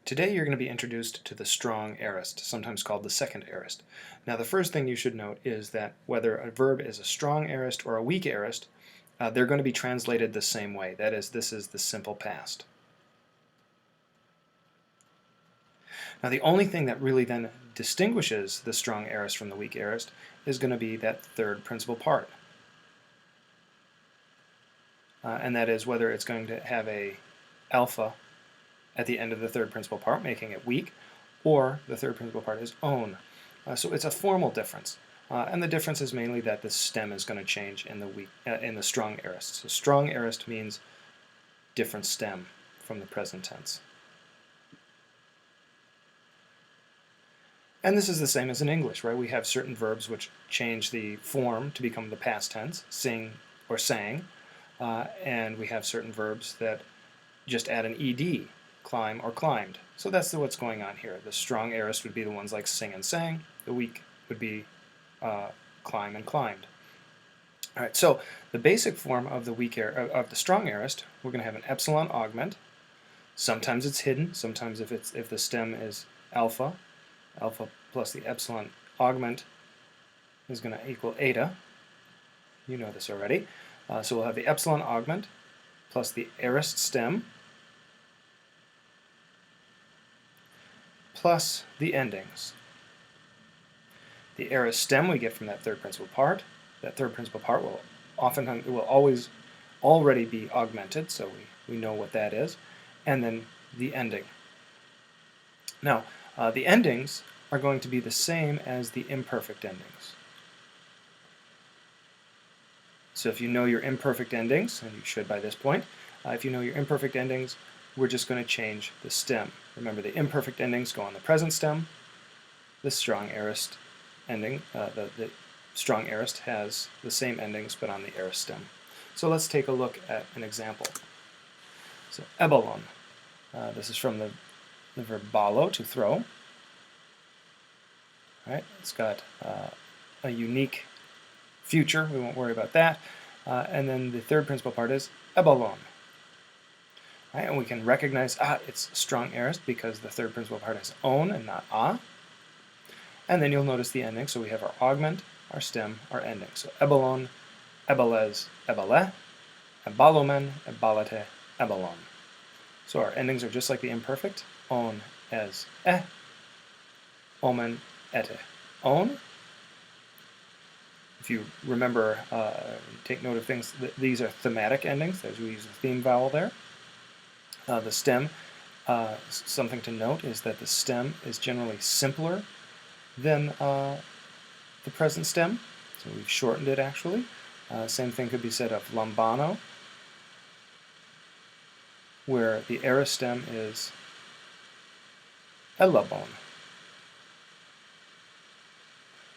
Today you're going to be introduced to the strong aorist, sometimes called the second aorist. Now the first thing you should note is that whether a verb is a strong aorist or a weak aorist, they're going to be translated the same way. That is, this is the simple past. Now the only thing that really then distinguishes the strong aorist from the weak aorist is going to be that third principal part. And that is whether it's going to have a alpha at the end of the third principal part, making it weak, or the third principal part is own. So it's a formal difference. And the difference is mainly that the stem is going to change in the strong aorist. So strong aorist means different stem from the present tense. And this is the same as in English, right? We have certain verbs which change the form to become the past tense, sing or sang, and we have certain verbs that just add an ed, climb or climbed. So that's what's going on here. The strong aorist would be the ones like sing and sang. The weak would be climb and climbed. All right, so the basic form of the strong aorist, we're going to have an epsilon augment. Sometimes it's hidden. Sometimes if the stem is alpha plus the epsilon augment is going to equal eta. You know this already. So we'll have the epsilon augment plus the aorist stem plus the endings. The aorist stem we get from that third principal part. That third principal part will always already be augmented, so we know what that is. And then the ending. Now, the endings are going to be the same as the imperfect endings. So if you know your imperfect endings, and you should by this point, if you know your imperfect endings, we're just going to change the stem. Remember, the imperfect endings go on the present stem. The strong aorist ending, the strong aorist has the same endings but on the aorist stem. So let's take a look at an example. So ebalon. This is from the verb balo, to throw. All right, it's got a unique future. We won't worry about that. And then the third principal part is ebalon. Right, and we can recognize it's strong aorist because the third principal part is own and not a. And then you'll notice the ending. So we have our augment, our stem, our ending. So ebalon, ebalez, ebale, ebalomen, ebalete, ebalon. So our endings are just like the imperfect. On, as, omen, ete. On. If you remember, take note of things, these are thematic endings, as we use the theme vowel there. The stem, something to note is that the stem is generally simpler than the present stem, so we've shortened it actually. Same thing could be said of lambano, where the aorist stem is elabon.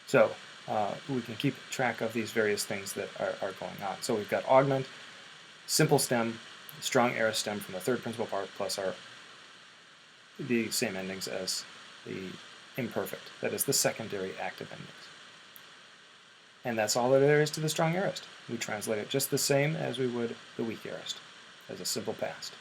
So we can keep track of these various things that are going on. So we've got augment, simple stem, strong aorist stem from the third principal part plus the same endings as the imperfect, that is the secondary active endings. And that's all that there is to the strong aorist. We translate it just the same as we would the weak aorist, as a simple past.